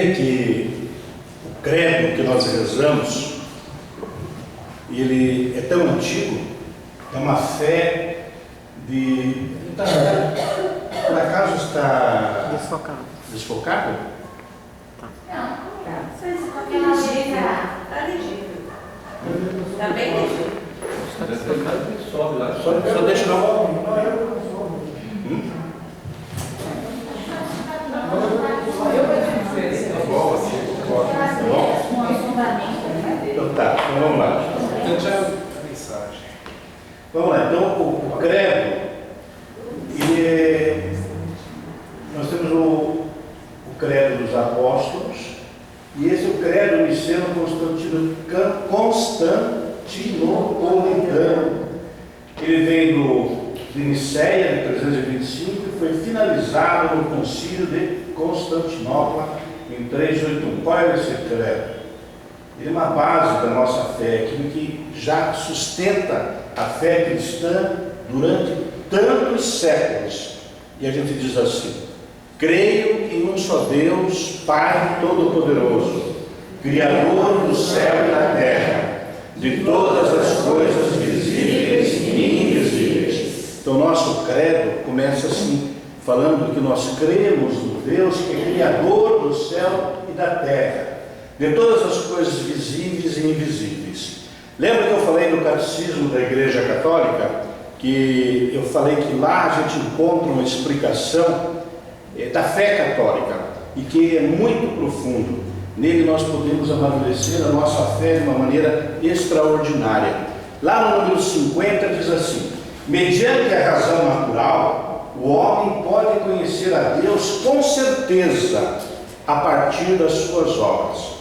sabia que o credo que nós rezamos, ele é tão antigo, é uma fé de... Por acaso está desfocado? Não, só isso, porque ela está legível. Está bem legível. Está desfocado e sobe lá. Só deixa não. Então tá, então vamos lá. Vamos lá, então o credo, nós temos o credo dos apóstolos, e esse é o credo niceno-constantinopolitano. Ele vem de Niceia, de 325, e foi finalizado no concílio de Constantinopla, em 381. Qual é esse credo? Ele é uma base da nossa fé, aquilo que já sustenta a fé cristã durante tantos séculos. E a gente diz assim: creio em um só Deus, Pai Todo-Poderoso, Criador do céu e da terra, de todas as coisas visíveis e invisíveis. Então, nosso credo começa assim, falando que nós cremos no Deus que é Criador do céu e da terra, de todas as coisas visíveis e invisíveis. Lembra que eu falei no Catecismo da Igreja Católica, que eu falei que lá a gente encontra uma explicação da fé católica, e que é muito profundo. Nele nós podemos amadurecer a nossa fé de uma maneira extraordinária. Lá no número 50 diz assim: mediante a razão natural, o homem pode conhecer a Deus com certeza a partir das suas obras.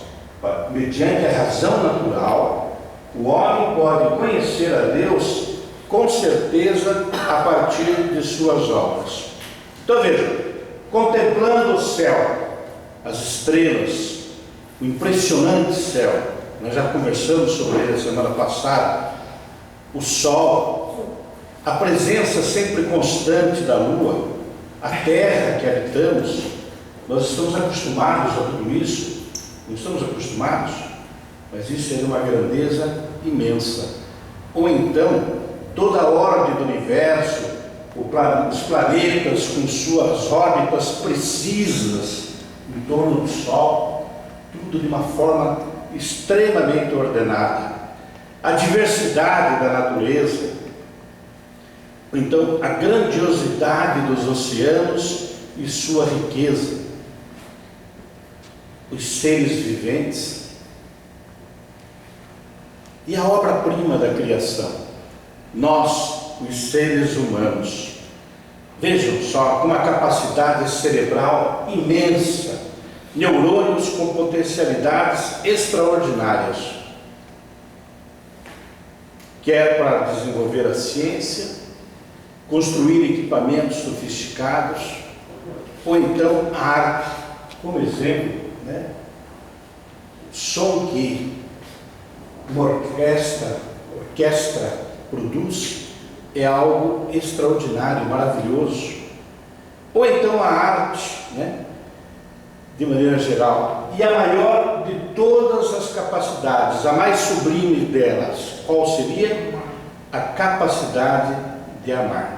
Mediante a razão natural, o homem pode conhecer a Deus com certeza a partir de suas obras. Então veja, contemplando o céu, as estrelas, o impressionante céu, nós já conversamos sobre ele a semana passada, o sol, a presença sempre constante da lua, a terra que habitamos. Nós estamos acostumados a tudo isso. Não estamos acostumados, mas isso é uma grandeza imensa. Ou então, toda a ordem do universo, os planetas com suas órbitas precisas em torno do Sol, tudo de uma forma extremamente ordenada. A diversidade da natureza, então a grandiosidade dos oceanos e sua riqueza, os seres viventes e a obra-prima da criação, nós, os seres humanos. Vejam só, com uma capacidade cerebral imensa, neurônios com potencialidades extraordinárias, quer para desenvolver a ciência, construir equipamentos sofisticados, ou então a arte, como exemplo, o som que uma orquestra produz é algo extraordinário, maravilhoso. Ou então a arte, de maneira geral. E a maior de todas as capacidades, a mais sublime delas, qual seria? A capacidade de amar.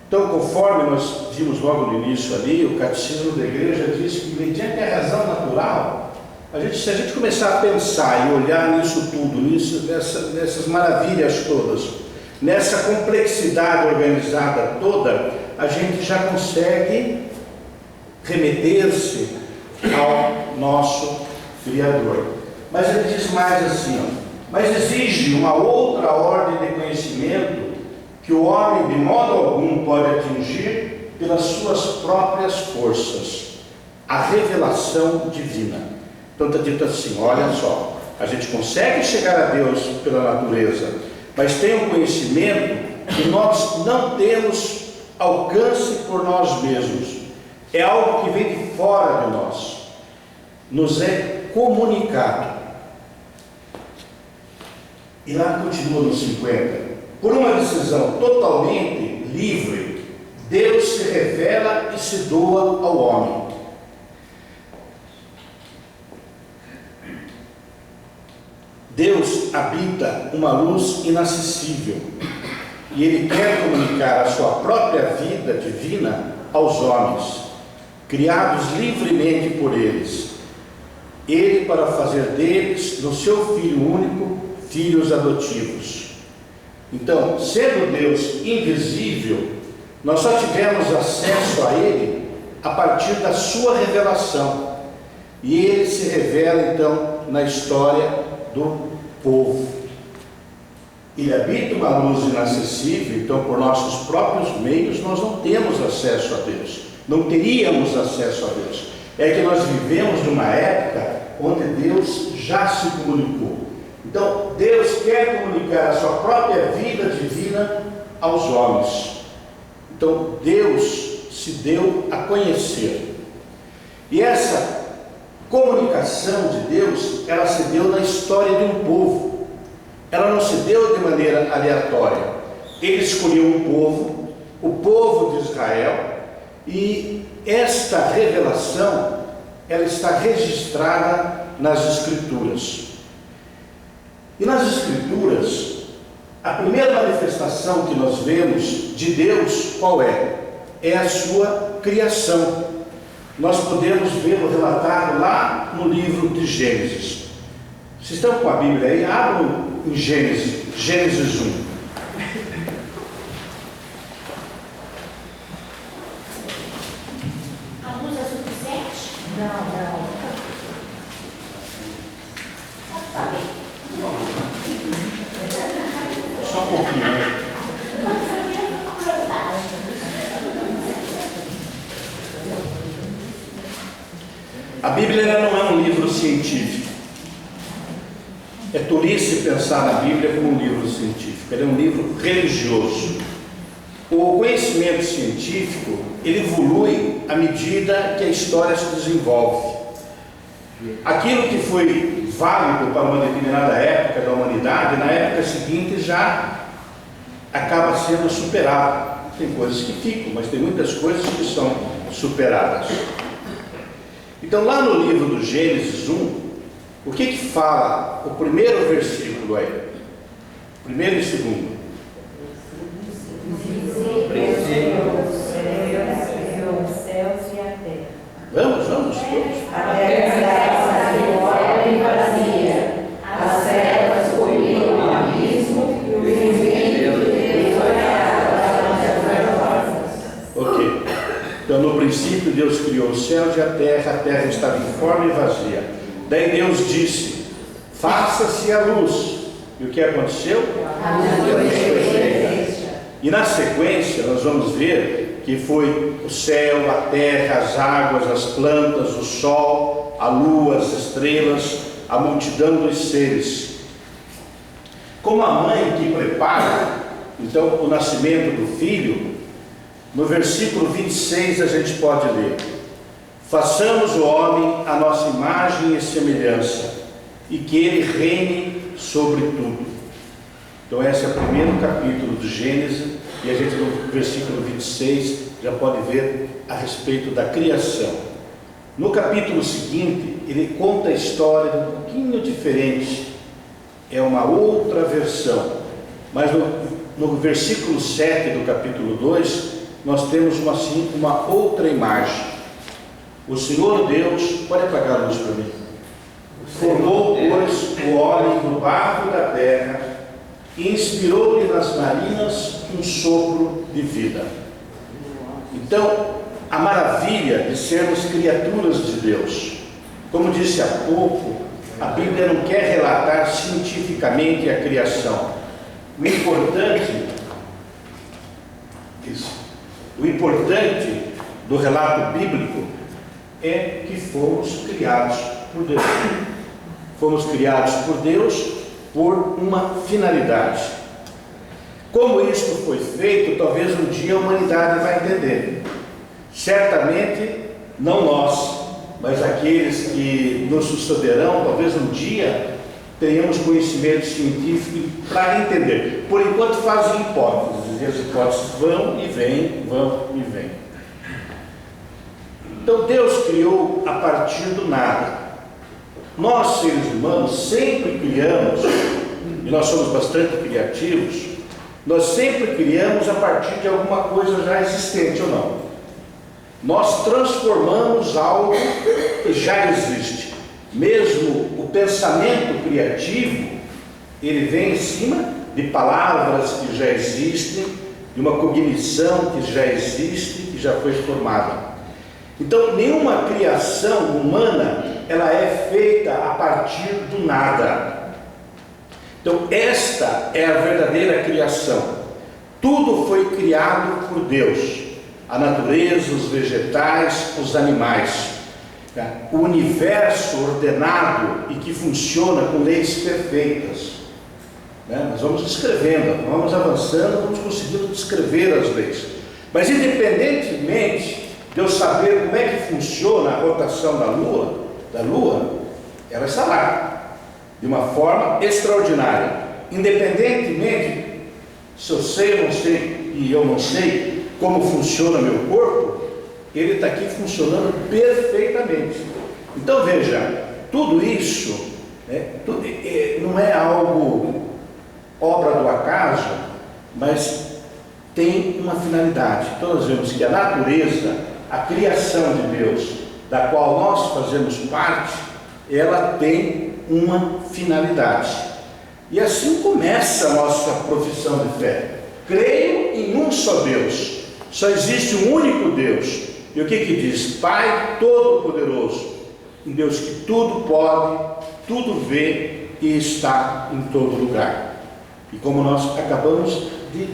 Então, conforme nós vimos logo no início ali, o Catecismo da Igreja diz que, mediante a razão natural, se a gente começar a pensar e olhar nisso tudo, nessas maravilhas todas, nessa complexidade organizada toda, a gente já consegue remeter-se ao nosso Criador. Mas ele diz mais assim, mas exige uma outra ordem de conhecimento que o homem de modo algum pode atingir pelas suas próprias forças, a revelação divina. Então está dito assim, olha só, a gente consegue chegar a Deus pela natureza, mas tem um conhecimento que nós não temos alcance por nós mesmos. É algo que vem de fora de nós, nos é comunicado. E lá continua no 50, por uma decisão totalmente livre, Deus se revela e se doa ao homem. Deus habita uma luz inacessível e Ele quer comunicar a sua própria vida divina aos homens, criados livremente por eles. Ele para fazer deles, do seu Filho único, filhos adotivos. Então, sendo Deus invisível, nós só tivemos acesso a Ele a partir da sua revelação. E Ele se revela então na história do povo. Ele habita uma luz inacessível, então por nossos próprios meios nós não temos acesso a Deus, não teríamos acesso a Deus. É que nós vivemos numa época onde Deus já se comunicou. Então Deus quer comunicar a sua própria vida divina aos homens. Então Deus se deu a conhecer. E essa comunicação de Deus, ela se deu na história de um povo. Ela não se deu de maneira aleatória. Ele escolheu um povo, o povo de Israel, e esta revelação, ela está registrada nas Escrituras. E nas Escrituras, a primeira manifestação que nós vemos de Deus, qual é? É a sua criação. Nós podemos vê-lo relatado lá no livro de Gênesis. Vocês estão com a Bíblia aí? Abram em Gênesis 1. A luz é suficiente? Não. Tá bem. Só um pouquinho, né? A Bíblia ela não é um livro científico. É tolice pensar na Bíblia como um livro científico. Ele é um livro religioso. O conhecimento científico, ele evolui à medida que a história se desenvolve. Aquilo que foi válido para uma determinada época da humanidade, na época seguinte já acaba sendo superado. Tem coisas que ficam, mas tem muitas coisas que são superadas. Então, lá no livro do Gênesis 1, o que fala o primeiro versículo aí? Primeiro e segundo. Os céus e a terra. Vamos todos. A terra estava e vazia, as servas cobriam o abismo e o vento Ok. Então, no princípio, Deus criou os céus e a terra estava informe e vazia. Daí Deus disse: faça-se a luz. E o que aconteceu? A luz foi feita. E na sequência, nós vamos ver que foi o céu, a terra, as águas, as plantas, o sol, a lua, as estrelas, a multidão dos seres. Como a mãe que prepara, então, o nascimento do filho, no versículo 26 a gente pode ler: façamos o homem à nossa imagem e semelhança, e que ele reine sobre tudo. Então esse é o primeiro capítulo do Gênesis, e a gente no versículo 26 já pode ver a respeito da criação. No capítulo seguinte, ele conta a história um pouquinho diferente, é uma outra versão, mas no versículo 7 do capítulo 2, nós temos uma outra imagem. O Senhor Deus, pode apagar a luz para mim, formou, pois, o homem do barro da terra e inspirou-lhe nas narinas um sopro de vida. Então, a maravilha de sermos criaturas de Deus. Como disse há pouco, a Bíblia não quer relatar cientificamente a criação. O importante do relato bíblico é que fomos criados por Deus. Fomos criados por Deus por uma finalidade. Como isto foi feito, talvez um dia a humanidade vai entender. Certamente, não nós, mas aqueles que nos sucederão, talvez um dia tenhamos conhecimento científico para entender. Por enquanto fazem hipóteses, e as hipóteses vão e vêm, vão e vêm. Então Deus criou a partir do nada. Nós, seres humanos, sempre criamos, e nós somos bastante criativos, nós sempre criamos a partir de alguma coisa já existente ou não. Nós transformamos algo que já existe. Mesmo o pensamento criativo, ele vem em cima de palavras que já existem, de uma cognição que já existe, que já foi formada. Então, nenhuma criação humana, ela é feita a partir do nada. Então, esta é a verdadeira criação. Tudo foi criado por Deus. A natureza, os vegetais, os animais. O universo ordenado e que funciona com leis perfeitas. Nós vamos descrevendo, vamos avançando, vamos conseguindo descrever as leis. Mas independentemente de eu saber como é que funciona a rotação da Lua, ela está lá, de uma forma extraordinária. Independentemente se eu sei ou não sei, e eu não sei como funciona meu corpo, ele está aqui funcionando perfeitamente. Então veja, tudo isso não é algo obra do acaso, mas tem uma finalidade. Então nós vemos que a natureza, a criação de Deus, da qual nós fazemos parte, ela tem uma finalidade. E assim começa a nossa profissão de fé. Creio em um só Deus. Só existe um único Deus. E o que diz? Pai Todo-Poderoso. Um Deus que tudo pode, tudo vê e está em todo lugar. E como nós acabamos de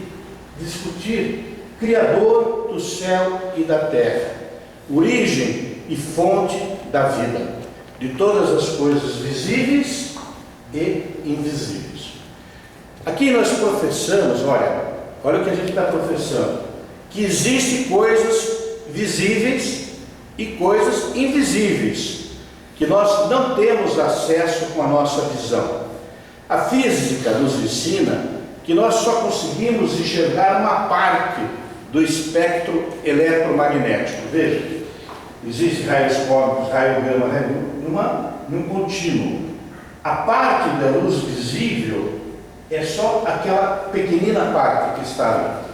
discutir, Criador do céu e da terra, origem e fonte da vida, de todas as coisas visíveis e invisíveis. Aqui nós professamos, olha o que a gente está professando, que existem coisas visíveis e coisas invisíveis, que nós não temos acesso com a nossa visão. A física nos ensina que nós só conseguimos enxergar uma parte do espectro eletromagnético. Veja, existem raios cósmicos, raio gama, num contínuo. A parte da luz visível é só aquela pequenina parte que está ali.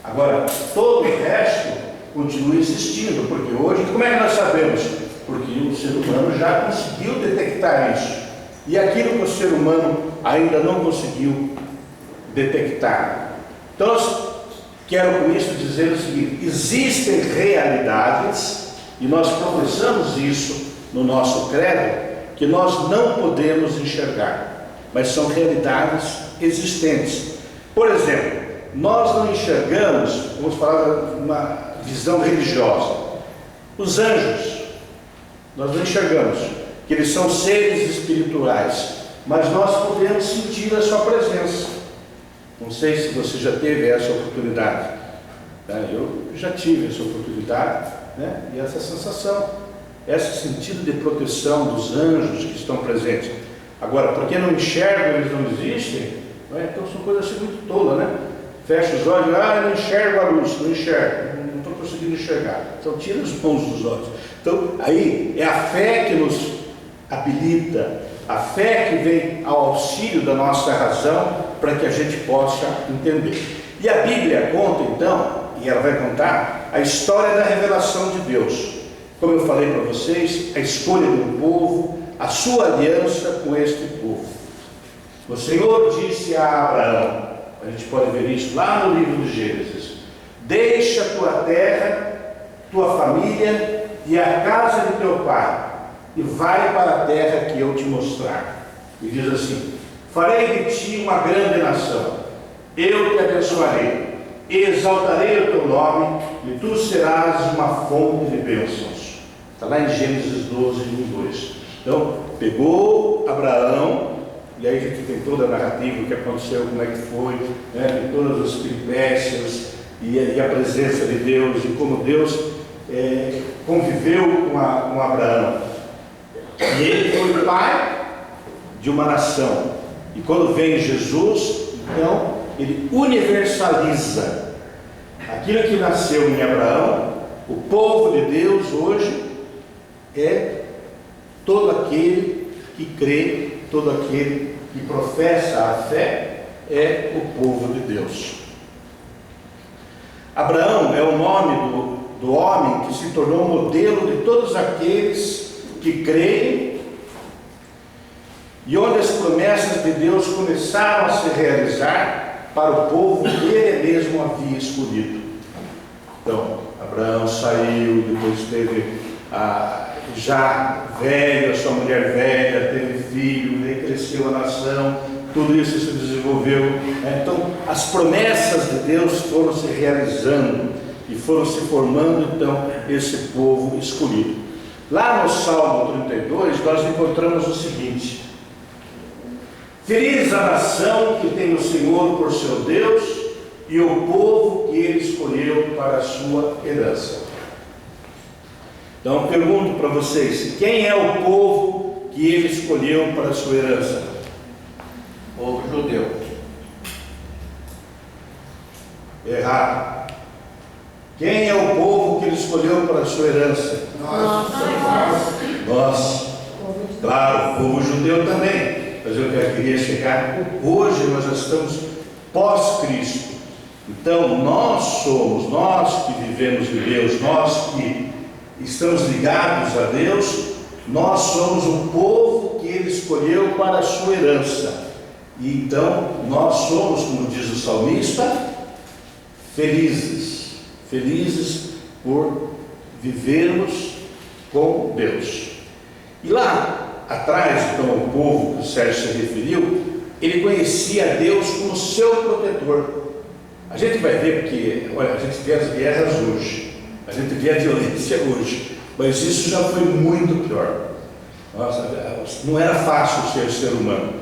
Agora, todo o resto continua existindo, porque hoje, como é que nós sabemos? Porque o ser humano já conseguiu detectar isso. E aquilo que o ser humano ainda não conseguiu detectar. Então, quero com isso dizer o seguinte: existem realidades, e nós professamos isso no nosso credo, que nós não podemos enxergar, mas são realidades existentes. Por exemplo, nós não enxergamos, vamos falar de uma visão religiosa, os anjos, nós não enxergamos, que eles são seres espirituais, mas nós podemos sentir a sua presença. Não sei se você já teve essa oportunidade, eu já tive essa oportunidade, e essa sensação, esse sentido de proteção dos anjos que estão presentes. Agora, porque não enxergam, eles não existem, então são coisas assim muito tolas, Fecha os olhos, eu não enxergo a luz, não enxergo, não estou conseguindo enxergar. Então tira as mãos dos olhos. Então aí é a fé que nos habilita, a fé que vem ao auxílio da nossa razão para que a gente possa entender. E a Bíblia conta então, e ela vai contar, a história da revelação de Deus. Como eu falei para vocês, a escolha do povo, a sua aliança com este povo. O Senhor disse a Abraão, a gente pode ver isso lá no livro de Gênesis: deixa tua terra, tua família e a casa de teu pai, e vai para a terra que eu te mostrar. E diz assim: farei de ti uma grande nação, eu te abençoarei, e exaltarei o teu nome, e tu serás uma fonte de bênçãos. Está lá em Gênesis 12, 1, 2. Então, pegou Abraão, e aí a gente tem toda a narrativa, o que aconteceu, como é que foi, de todas as peripécias, e a presença de Deus, e como Deus conviveu com Abraão. E ele foi pai de uma nação. E quando vem Jesus, então, ele universaliza aquilo que nasceu em Abraão. O povo de Deus hoje é todo aquele que crê, todo aquele que professa a fé, é o povo de Deus. Abraão é o nome do homem que se tornou modelo de todos aqueles que creem, e onde as promessas de Deus começaram a se realizar para o povo que ele mesmo havia escolhido. Então, Abraão saiu, depois teve já velho, a sua mulher velha, teve filho, daí cresceu a nação, tudo isso se desenvolveu. Então, as promessas de Deus foram se realizando e foram se formando, então, esse povo escolhido. Lá no Salmo 32, nós encontramos o seguinte: feliz a nação que tem o Senhor por seu Deus e o povo que ele escolheu para a sua herança. Então, pergunto para vocês: quem é o povo que ele escolheu para a sua herança? O povo judeu. Errado. Quem é o povo que ele escolheu para a sua herança? Nós. Claro, o povo judeu também. Mas eu queria chegar. Hoje nós já estamos pós-Cristo. Então, nós que vivemos de Deus, nós que estamos ligados a Deus, nós somos o povo que ele escolheu para a sua herança. E então, nós somos, como diz o salmista, felizes por vivermos com Deus. E lá atrás, então, o povo que o Sérgio se referiu, ele conhecia Deus como seu protetor. A gente vai ver que, olha, a gente vê as guerras hoje, a gente vê a violência hoje, mas isso já foi muito pior. Nossa, não era fácil ser humano.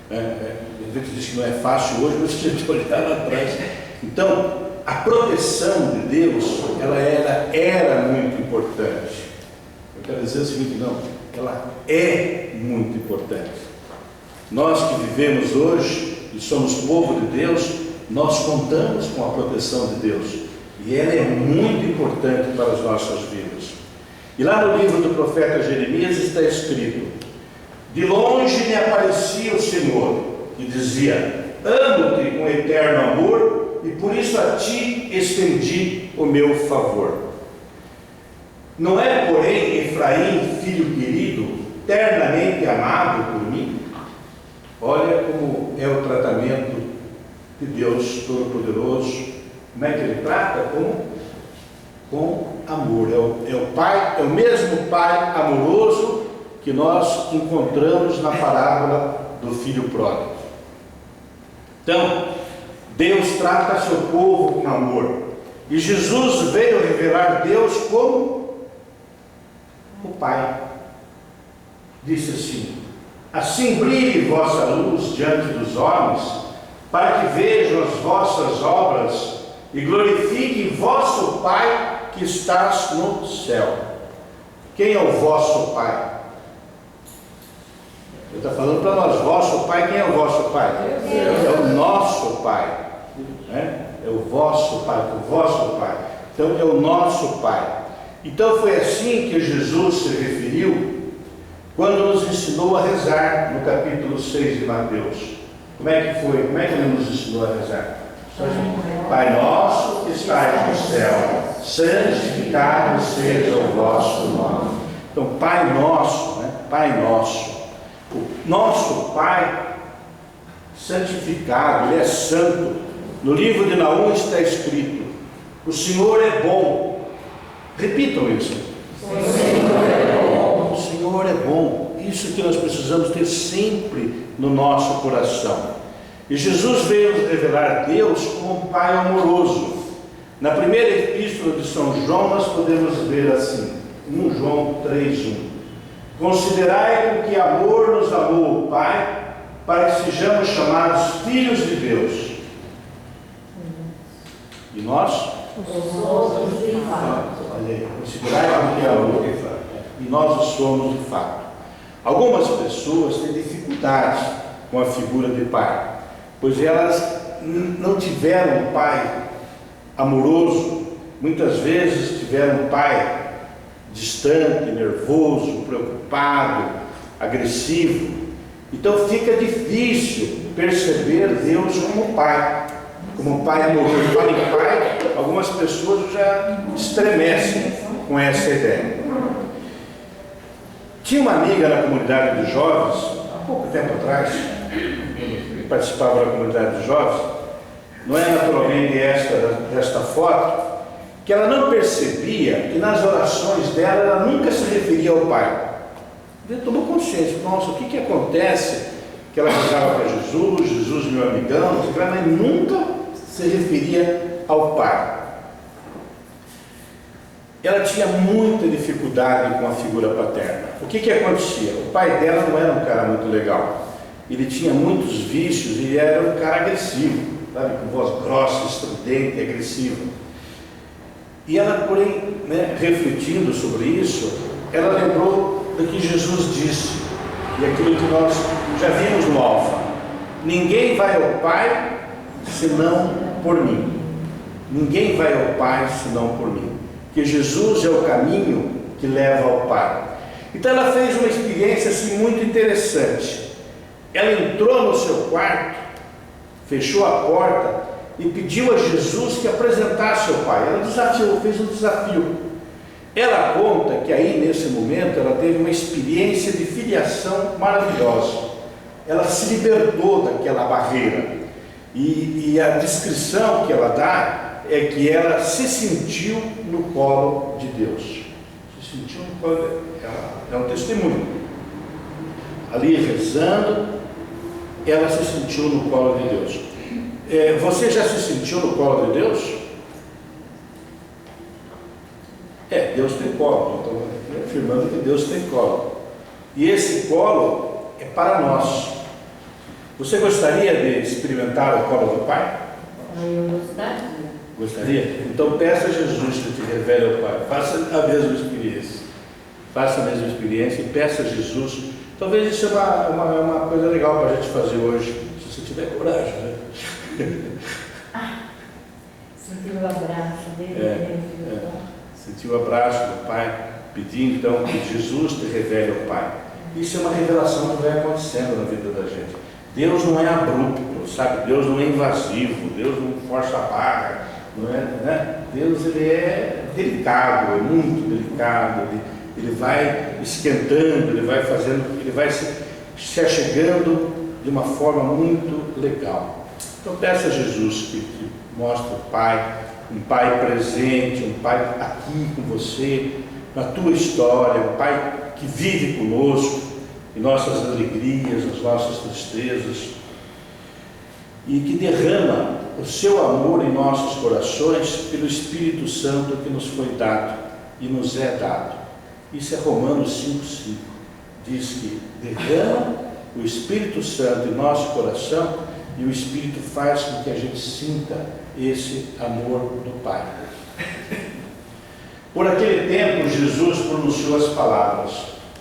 A gente diz que não é fácil hoje, mas se a gente olhar lá atrás. Então, a proteção de Deus, ela era muito importante. Eu quero dizer o seguinte: não, ela é muito importante. Nós que vivemos hoje e somos povo de Deus, nós contamos com a proteção de Deus, e ela é muito importante para as nossas vidas. E lá no livro do profeta Jeremias está escrito: de longe me aparecia o Senhor e dizia: amo-te com eterno amor, e por isso a ti estendi o meu favor. Não é, porém, Efraim, filho querido, ternamente amado por mim? Olha como é o tratamento de Deus Todo-Poderoso. Como é que ele trata? Com amor. É o Pai, é o mesmo Pai amoroso que nós encontramos na parábola do filho pródigo. Então, Deus trata seu povo com amor. E Jesus veio revelar Deus como o Pai. Disse assim: assim brilhe vossa luz diante dos homens, para que vejam as vossas obras e glorifiquem vosso Pai que estás no céu. Quem é o vosso Pai? Ele está falando para nós: vosso Pai. Quem é o vosso Pai? É o nosso Pai, né? É o vosso Pai, o vosso Pai. Então é o nosso Pai. Então foi assim que Jesus se referiu quando nos ensinou a rezar no capítulo 6 de Mateus. Como é que foi? Como é que ele nos ensinou a rezar? Pai nosso que estais no céu, santificado seja o vosso nome. Então, Pai nosso, né? Pai nosso. O nosso Pai santificado, Ele é santo. No livro de Naum está escrito: o Senhor é bom. Repitam isso. O Senhor é bom. O Senhor é bom. Isso que nós precisamos ter sempre no nosso coração. E Jesus veio nos revelar Deus como um Pai amoroso. Na primeira epístola de São João nós podemos ver assim, 1 João 3:1. Considerai com que amor nos amou o Pai, para que sejamos chamados filhos de Deus. E nós? Somos de fato. Olha aí, considerai com que amor, e nós o somos de fato. Algumas pessoas têm dificuldades com a figura de pai, pois elas não tiveram um pai amoroso, muitas vezes tiveram um pai distante, nervoso, preocupado, agressivo. Então fica difícil perceber Deus como Pai amoroso. Fala em Pai, algumas pessoas já estremecem com essa ideia. Tinha uma amiga na comunidade dos jovens, há pouco tempo atrás, que participava da comunidade dos jovens, não é naturalmente desta foto, que ela não percebia que nas orações dela ela nunca se referia ao Pai. Ela tomou consciência, nossa, o que acontece? Que ela rezava para Jesus, Jesus meu amigão, mas nunca se referia ao Pai. Ela tinha muita dificuldade com a figura paterna. O que acontecia? O pai dela não era um cara muito legal. Ele tinha muitos vícios e era um cara agressivo, sabe? Com voz grossa, estridente, agressiva. E ela, porém, refletindo sobre isso, ela lembrou do que Jesus disse, e aquilo que nós já vimos no Alfa: ninguém vai ao Pai senão por mim. Ninguém vai ao Pai senão por mim. Que Jesus é o caminho que leva ao Pai. Então ela fez uma experiência assim muito interessante. Ela entrou no seu quarto, fechou a porta e pediu a Jesus que apresentasse ao Pai. Ela desafiou, fez um desafio. Ela conta que aí nesse momento ela teve uma experiência de filiação maravilhosa. Ela se libertou daquela barreira. E a descrição que ela dá é que ela se sentiu no colo de Deus. Se sentiu no colo de Deus. É um testemunho. Ali rezando, ela se sentiu no colo de Deus. Você já se sentiu no colo de Deus? Deus tem colo. Estou afirmando que Deus tem colo. E esse colo é para nós. Você gostaria de experimentar o colo do Pai? Eu gostaria. Gostaria? Então peça a Jesus que te revele ao Pai. Faça a mesma experiência. Faça a mesma experiência e peça a Jesus. Talvez isso é uma coisa legal para a gente fazer hoje, se você tiver coragem, né? Sentiu o abraço dele. Sentiu o abraço do Pai, pedir então que Jesus te revele ao Pai. Isso é uma revelação que vai acontecendo na vida da gente. Deus não é abrupto, sabe? Deus não é invasivo, Deus não força a barra, não é, né? Deus, ele é delicado, é muito delicado, ele vai esquentando, ele vai fazendo, ele vai se achegando de uma forma muito legal. Então peça a Jesus que mostre o Pai, um Pai presente, um Pai aqui com você, na tua história, um Pai que vive conosco, em nossas alegrias, nas nossas tristezas, e que derrama o seu amor em nossos corações pelo Espírito Santo que nos foi dado e nos é dado. Isso é Romanos 5,5. Diz que derrama o Espírito Santo em nosso coração e o Espírito faz com que a gente sinta esse amor do Pai. Por aquele tempo, Jesus pronunciou as palavras: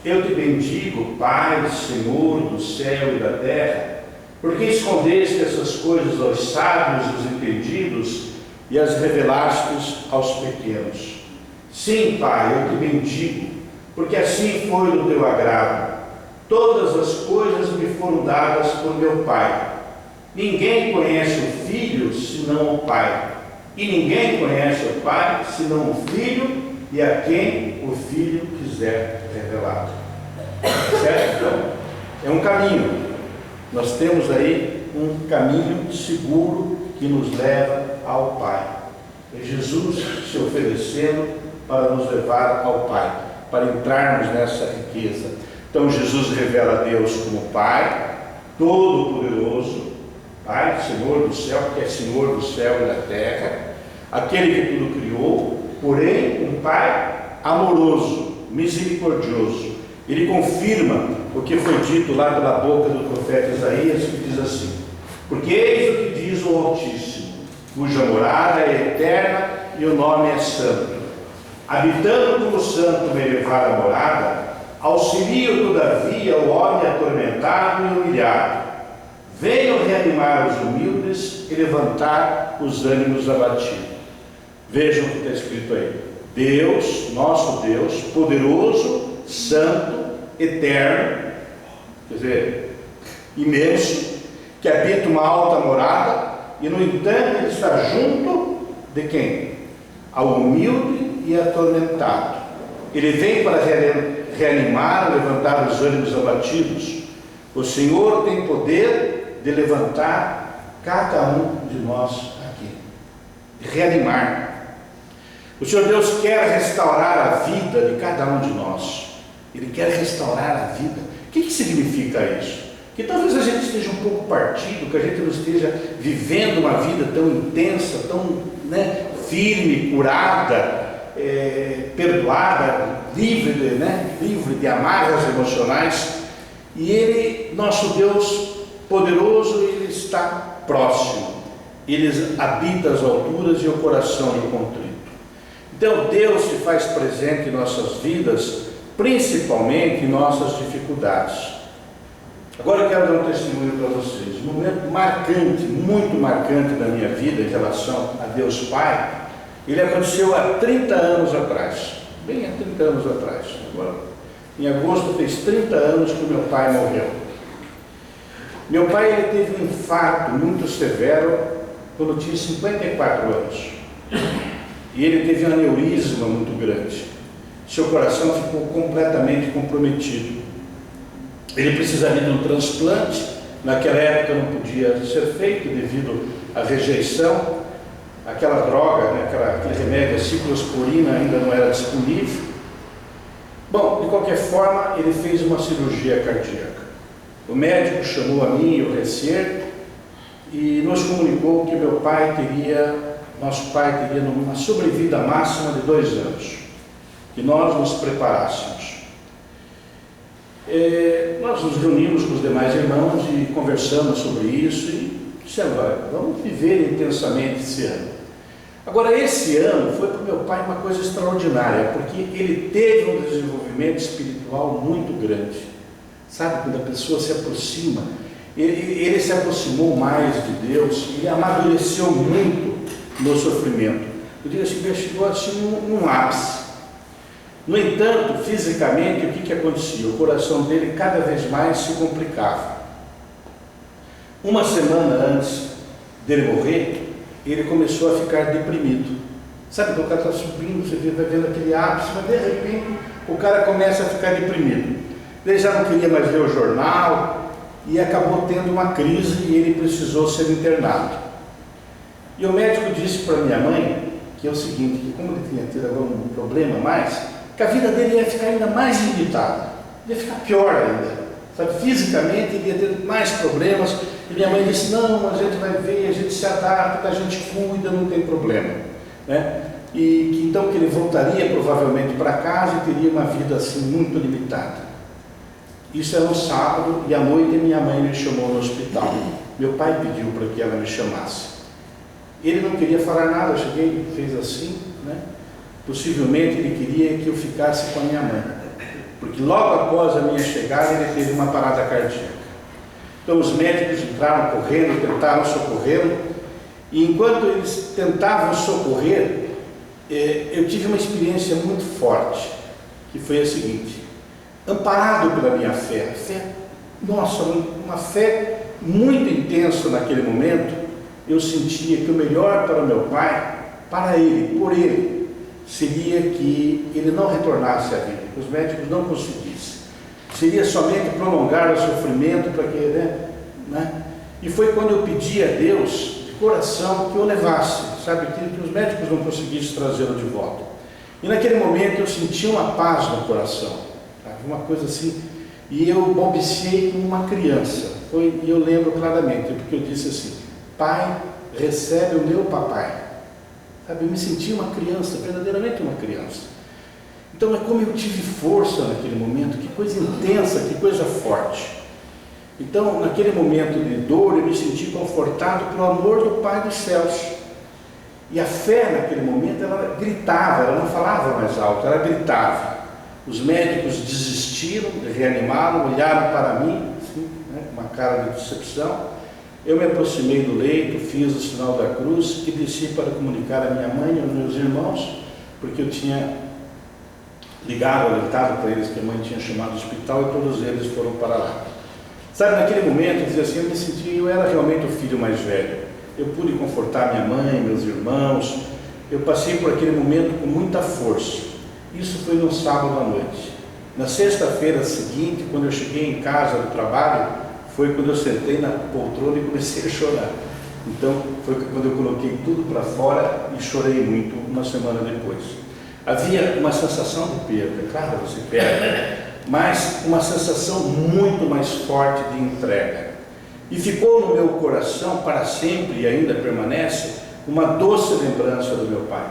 eu te bendigo, Pai, Senhor do céu e da terra, porque escondeste essas coisas aos sábios e aos entendidos e as revelastes aos pequenos. Sim, Pai, eu te bendigo, porque assim foi do teu agrado. Todas as coisas me foram dadas por meu Pai. Ninguém conhece o Filho senão o Pai, e ninguém conhece o Pai senão o Filho e a quem o Filho quiser revelar. Certo? Então, é um caminho. Nós temos aí um caminho seguro que nos leva ao Pai. É Jesus se oferecendo para nos levar ao Pai, para entrarmos nessa riqueza. Então Jesus revela a Deus como Pai, Todo-Poderoso, Pai, Senhor do céu, que é Senhor do céu e da terra, aquele que tudo criou, porém um Pai amoroso, misericordioso. Ele confirma o que foi dito lá pela boca do profeta Isaías, que diz assim: porque eis o que diz o Altíssimo, cuja morada é eterna e o nome é santo. Habitando como santo me elevar a morada, auxilio todavia o homem atormentado e humilhado. Venho reanimar os humildes e levantar os ânimos abatidos. Vejam o que está escrito aí: Deus, nosso Deus, poderoso, santo, eterno, quer dizer, imenso, que habita uma alta morada, e no entanto ele está junto de quem? Ao humilde e atormentado. Ele vem para reanimar, levantar os ânimos abatidos. O Senhor tem poder de levantar cada um de nós aqui, de reanimar. O Senhor Deus quer restaurar a vida de cada um de nós. Ele quer restaurar a vida. O que significa isso? Que talvez a gente esteja um pouco partido, que a gente não esteja vivendo uma vida tão intensa, tão firme, curada, perdoada, livre de amarras emocionais. E Ele, nosso Deus poderoso, Ele está próximo. Ele habita as alturas e o coração do contrito. Então Deus se faz presente em nossas vidas, principalmente em nossas dificuldades. Agora eu quero dar um testemunho para vocês. Um momento marcante, muito marcante da minha vida em relação a Deus Pai, ele aconteceu há 30 anos atrás. Bem há 30 anos atrás. Agora, em agosto fez 30 anos que meu pai morreu. Meu pai ele teve um infarto muito severo quando tinha 54 anos. E ele teve um aneurisma muito grande. Seu coração ficou completamente comprometido. Ele precisaria de um transplante. Naquela época não podia ser feito devido à rejeição. Aquela droga, aquele remédio, a ciclosporina, ainda não era disponível. Bom, de qualquer forma, ele fez uma cirurgia cardíaca. O médico chamou a mim e o Recier e nos comunicou que nosso pai teria uma sobrevida máxima de 2 anos, que nós nos preparássemos. Nós nos reunimos com os demais irmãos e conversamos sobre isso e dissemos: olha, vamos viver intensamente esse ano. Agora, esse ano foi para o meu pai uma coisa extraordinária, porque ele teve um desenvolvimento espiritual muito grande. Sabe, quando a pessoa se aproxima, ele se aproximou mais de Deus, ele amadureceu muito no sofrimento. Eu digo assim, ele chegou assim num ápice. No entanto, fisicamente, o que acontecia? O coração dele cada vez mais se complicava. Uma semana antes dele morrer, ele começou a ficar deprimido. Sabe, quando o cara está subindo, você vai vendo aquele ápice, mas de repente o cara começa a ficar deprimido. Ele já não queria mais ler o jornal e acabou tendo uma crise e ele precisou ser internado. E o médico disse para minha mãe que é o seguinte, que como ele tinha tido agora um problema mais, que a vida dele ia ficar ainda mais limitada, ia ficar pior ainda. Sabe, fisicamente ele ia ter mais problemas. E minha mãe disse: não, a gente vai ver, a gente se adapta, a gente cuida, não tem problema, E que então que ele voltaria provavelmente para casa e teria uma vida assim muito limitada. Isso era um sábado e à noite minha mãe me chamou no hospital. Meu pai pediu para que ela me chamasse. Ele não queria falar nada, eu cheguei, fez assim, Possivelmente ele queria que eu ficasse com a minha mãe, porque logo após a minha chegada ele teve uma parada cardíaca. Então os médicos entraram correndo, tentaram socorrê-lo, e enquanto eles tentavam socorrer, eu tive uma experiência muito forte, que foi a seguinte: amparado pela minha fé, uma fé muito intensa naquele momento, eu sentia que o melhor para o meu pai, para ele, por ele, seria que ele não retornasse à vida, que os médicos não conseguissem. Seria somente prolongar o sofrimento para que, E foi quando eu pedi a Deus, de coração, que o levasse, que os médicos não conseguissem trazê-lo de volta. E naquele momento eu senti uma paz no coração, uma coisa assim, e eu balbuciei como uma criança. E eu lembro claramente, porque eu disse assim: Pai, recebe o meu papai. Eu me senti uma criança, verdadeiramente uma criança. Então é como eu tive força naquele momento, que coisa intensa, que coisa forte. Então, naquele momento de dor, eu me senti confortado pelo amor do Pai dos céus. E a fé naquele momento, ela gritava, ela não falava mais alto, ela gritava. Os médicos desistiram de reanimá-lo, olharam para mim, assim, com uma cara de decepção. Eu me aproximei do leito, fiz o sinal da cruz e desci para comunicar a minha mãe e aos meus irmãos, porque eu tinha ligado, alertado para eles que a mãe tinha chamado o hospital e todos eles foram para lá. Sabe, naquele momento, eu dizia assim, eu me senti, eu era realmente o filho mais velho. Eu pude confortar minha mãe, meus irmãos. Eu passei por aquele momento com muita força. Isso foi no sábado à noite. Na sexta-feira seguinte, quando eu cheguei em casa do trabalho, foi quando eu sentei na poltrona e comecei a chorar. Então, foi quando eu coloquei tudo para fora e chorei muito uma semana depois. Havia uma sensação de perda, claro, você perde, mas uma sensação muito mais forte de entrega. E ficou no meu coração para sempre, e ainda permanece, uma doce lembrança do meu pai.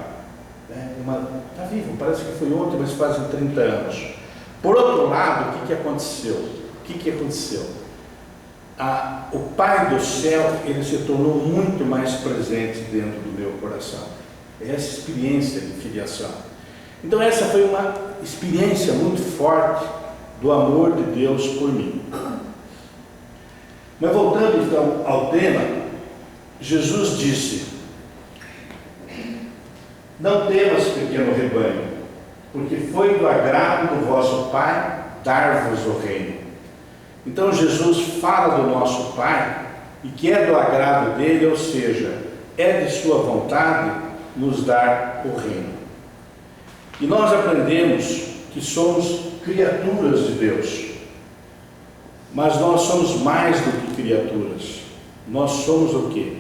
Está vivo, parece que foi ontem, mas fazem 30 anos. Por outro lado, o que aconteceu? O Pai do céu, ele se tornou muito mais presente dentro do meu coração. Essa experiência de filiação. Então essa foi uma experiência muito forte do amor de Deus por mim. Mas voltando então ao tema, Jesus disse: não temas, pequeno rebanho, porque foi do agrado do vosso Pai dar-vos o reino. Então Jesus fala do nosso Pai e que é do agrado dele, ou seja, é de sua vontade nos dar o reino. E nós aprendemos que somos criaturas de Deus, mas nós somos mais do que criaturas. Nós somos o quê?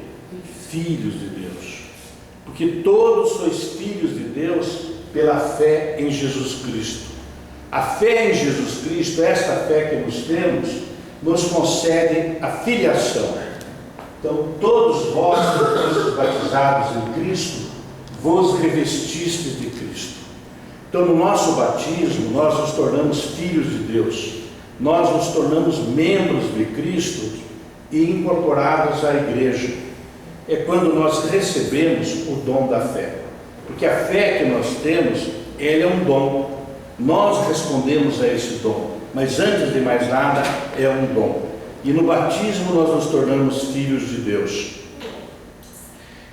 Filhos de Deus. Porque todos sois filhos de Deus pela fé em Jesus Cristo. A fé em Jesus Cristo, esta fé que nós temos, nos concede a filiação. Então, todos vós que fostes batizados em Cristo, vos revestistes de Cristo. Então, no nosso batismo, nós nos tornamos filhos de Deus. Nós nos tornamos membros de Cristo e incorporados à igreja. É quando nós recebemos o dom da fé. Porque a fé que nós temos, ele é um dom. Nós respondemos a esse dom, mas antes de mais nada, é um dom. E no batismo nós nos tornamos filhos de Deus.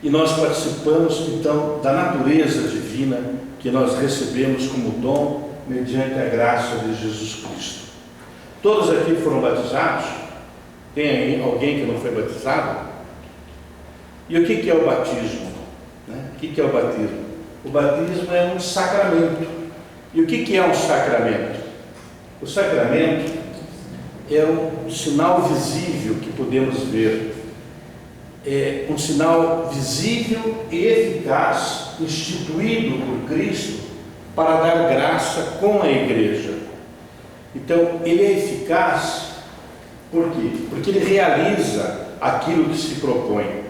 E nós participamos então da natureza divina que nós recebemos como dom mediante a graça de Jesus Cristo. Todos aqui foram batizados? Tem aí alguém que não foi batizado? E o que é o batismo? O que é o batismo? O batismo é um sacramento. E o que é um sacramento? O sacramento é um sinal visível que podemos ver. É um sinal visível e eficaz instituído por Cristo para dar graça com a igreja. Então, ele é eficaz por quê? Porque ele realiza aquilo que se propõe.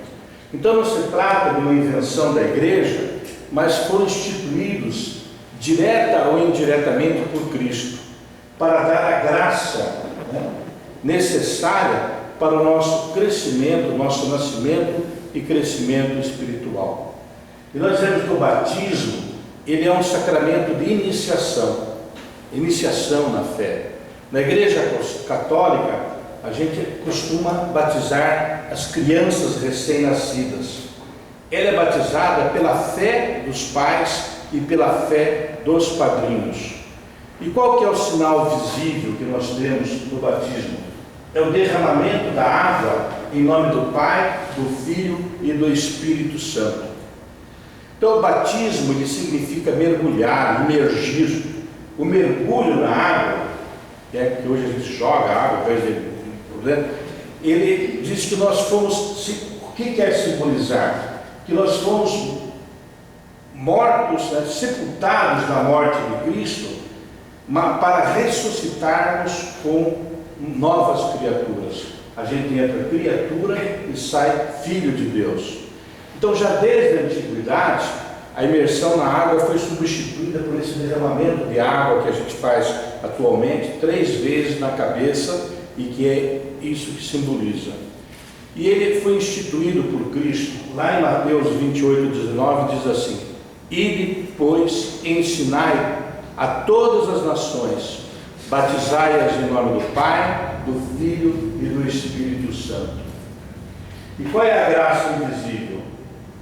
Então, não se trata de uma invenção da igreja, mas foram instituídos direta ou indiretamente por Cristo, para dar a graça necessária para o nosso crescimento, nosso nascimento e crescimento espiritual. E nós vemos que o batismo, ele é um sacramento de iniciação na fé. Na Igreja Católica, a gente costuma batizar as crianças recém-nascidas. Ela é batizada pela fé dos pais e pela fé dos padrinhos. E qual que é o sinal visível que nós temos no batismo? É o derramamento da água em nome do Pai, do Filho e do Espírito Santo. Então o batismo, ele significa mergulhar, imergir. O mergulho na água, que hoje a gente joga água, ele diz que nós fomos, o que quer simbolizar? Que nós fomos mortos, sepultados na morte de Cristo, para ressuscitarmos com novas criaturas. A gente entra criatura e sai filho de Deus. Então, já desde a antiguidade, a imersão na água foi substituída por esse derramamento de água que a gente faz atualmente 3 vezes na cabeça, e que é isso que simboliza. E ele foi instituído por Cristo, lá em Mateus 28:19, diz assim: ide, pois, ensinai a todas as nações, batizai-as em nome do Pai, do Filho e do Espírito Santo. E qual é a graça invisível?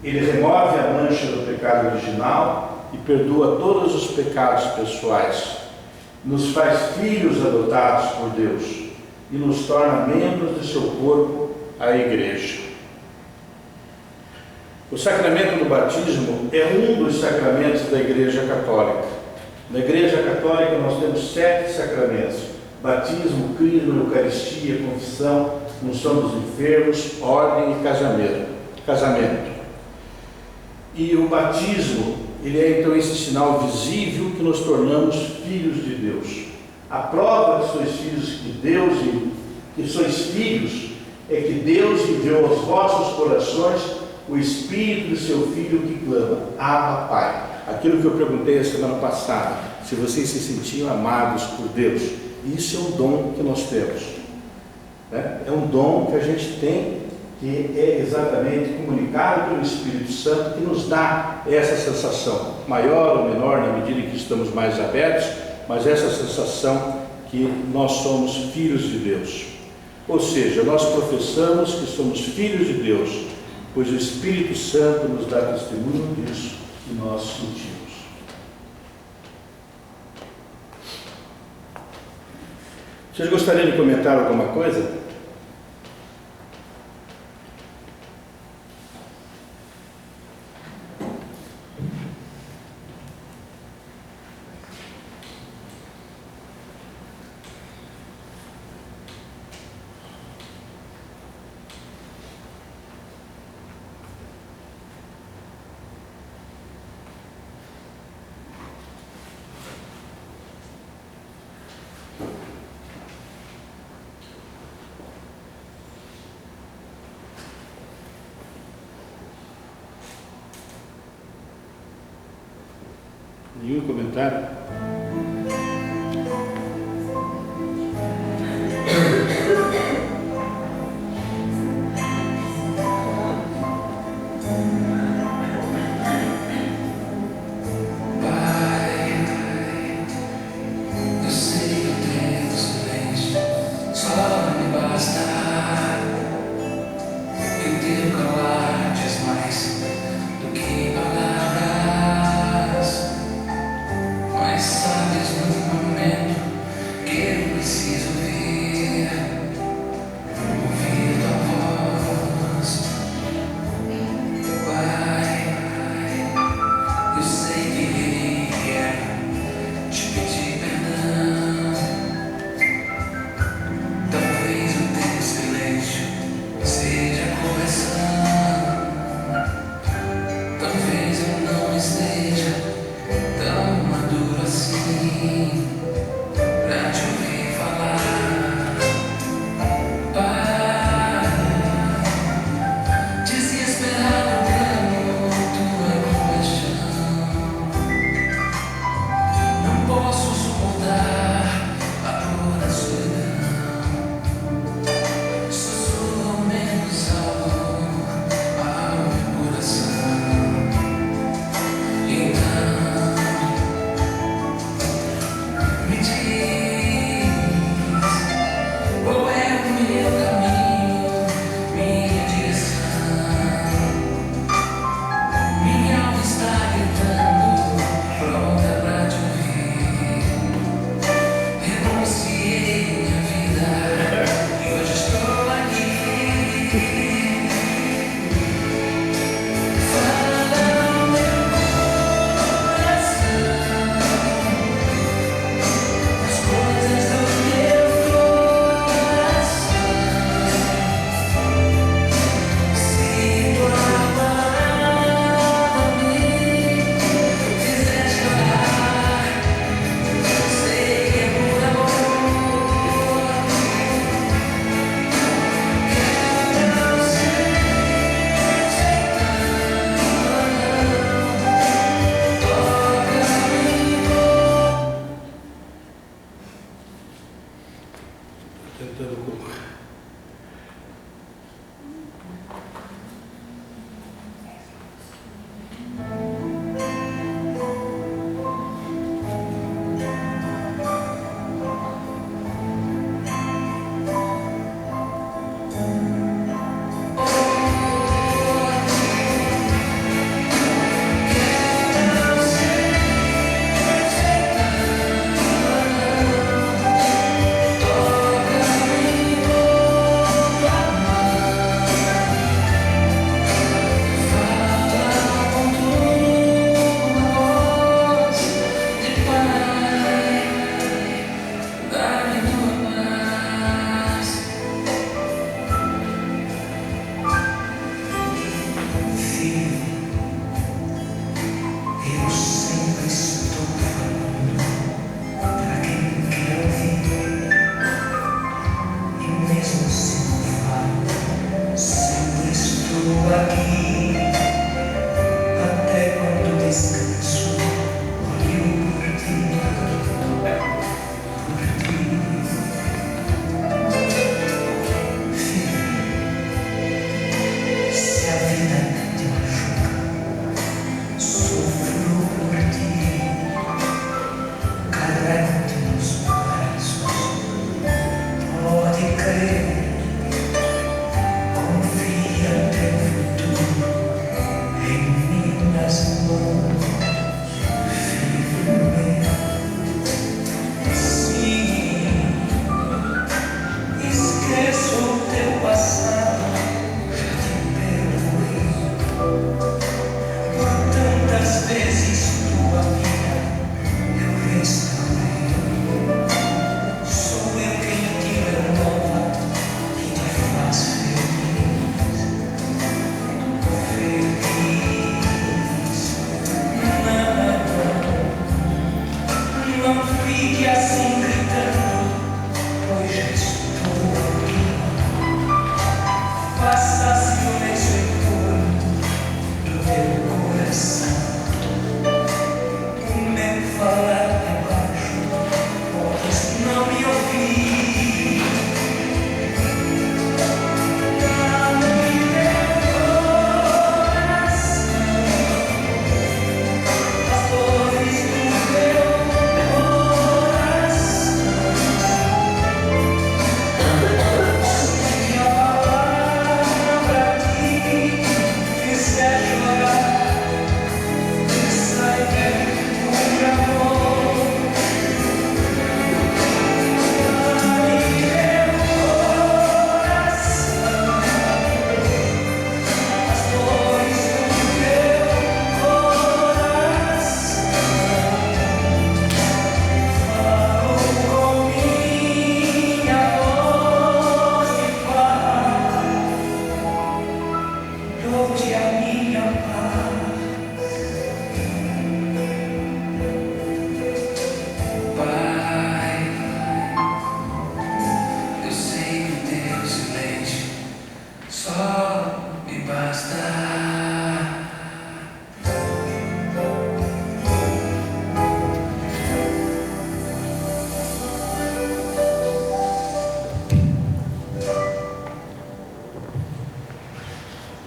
Ele remove a mancha do pecado original e perdoa todos os pecados pessoais. Nos faz filhos adotados por Deus. e nos torna membros de seu corpo, a Igreja. O sacramento do batismo é um dos sacramentos da Igreja Católica. Na Igreja Católica nós temos 7 sacramentos: batismo, crisma, eucaristia, confissão, unção dos enfermos, ordem e casamento. E o batismo, ele é então esse sinal visível que nos tornamos filhos de Deus. A prova que sois filhos de Deus e que sois filhos é que Deus enviou aos vossos corações o Espírito do seu Filho que clama: Abba, Pai. Aquilo que eu perguntei a semana passada, se vocês se sentiam amados por Deus. Isso é um dom que nós temos, né? É um dom que a gente tem, que é exatamente comunicado pelo Espírito Santo, que nos dá essa sensação, maior ou menor na medida em que estamos mais abertos, mas essa sensação que nós somos filhos de Deus. Ou seja, nós professamos que somos filhos de Deus, pois o Espírito Santo nos dá testemunho disso que nós sentimos. Vocês gostariam de comentar alguma coisa? Nenhum comentário? Me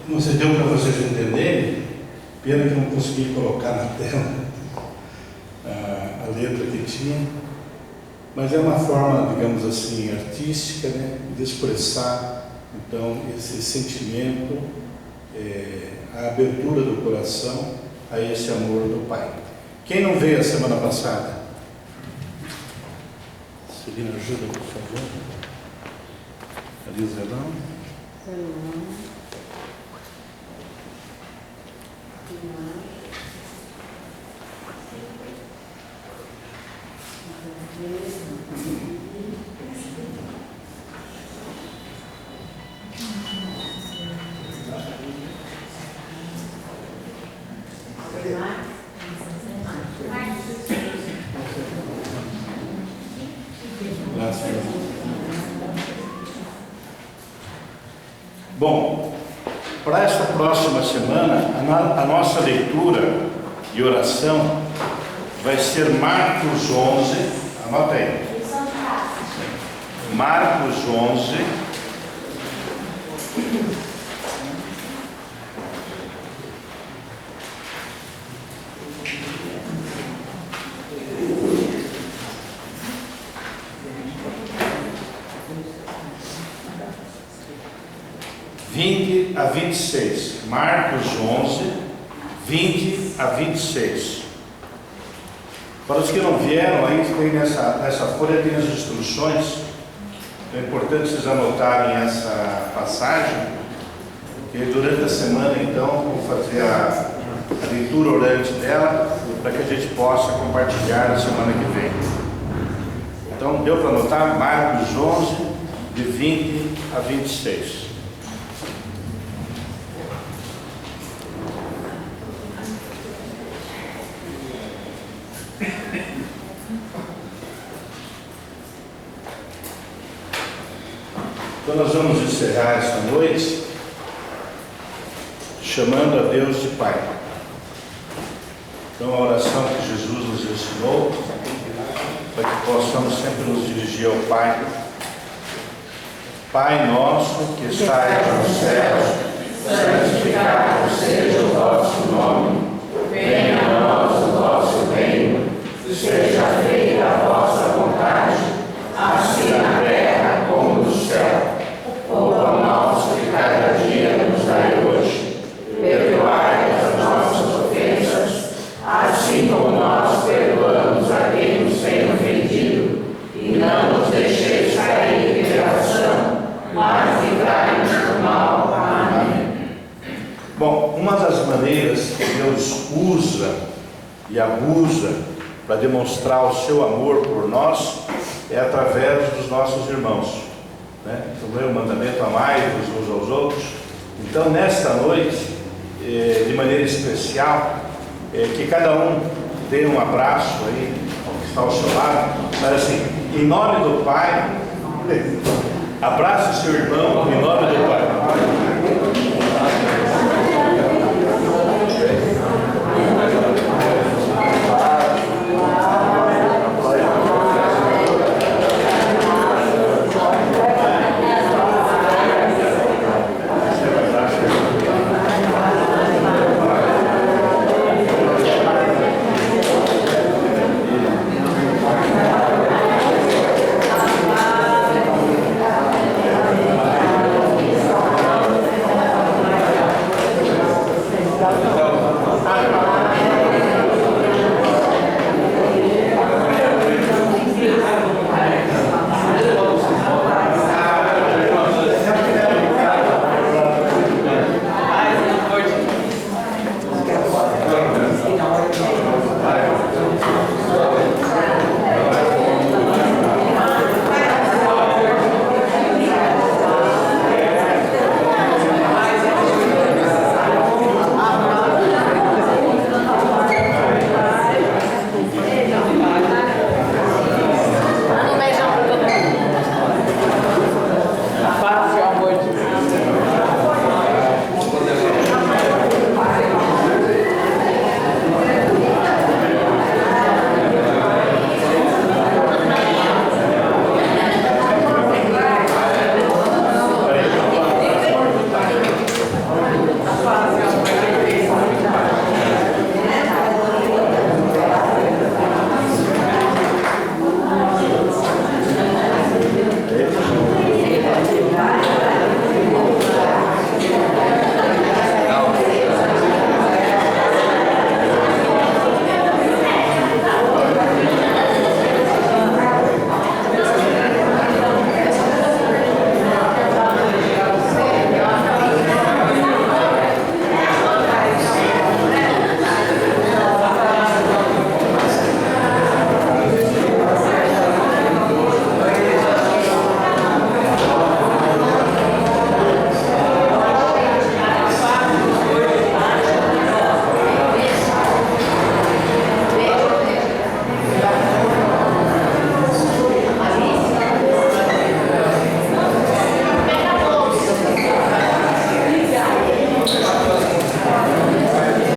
Não sei, deu para vocês entenderem, pena que não consegui colocar na tela a letra que tinha, mas é uma forma, digamos assim, artística, né, de expressar, então, esse sentimento, a abertura do coração a esse amor do Pai. Quem não veio a semana passada? Celina, ajuda, por favor. Ali o Zelão. Bom, para esta próxima semana, a nossa leitura e oração vai ser Marcos 11, anota aí, Marcos 11, a 26, Marcos 11, 20 a 26. Para os que não vieram, aí tem nessa folha tem as instruções. É importante vocês anotarem essa passagem, porque durante a semana, então, vou fazer a leitura orante dela, para que a gente possa compartilhar na semana que vem. Então, deu para anotar? Marcos 11, de 20 a 26. Então nós vamos encerrar esta noite chamando a Deus de Pai. Então a oração que Jesus nos ensinou, para que possamos sempre nos dirigir ao Pai. Pai nosso que estais nos céus, santificado seja o vosso nome, venha a nós o vosso reino, seja feita a vossa vontade, assim na terra como no céu. O pão nosso de cada dia nos dai hoje. Perdoai as nossas ofensas, usa e abusa para demonstrar o seu amor por nós é através dos nossos irmãos, né? O meu mandamento: amai-vos uns aos outros. Então, nesta noite, de maneira especial, que cada um dê um abraço aí ao que está ao seu lado, mas assim, em nome do Pai, abraça o seu irmão em nome do Pai.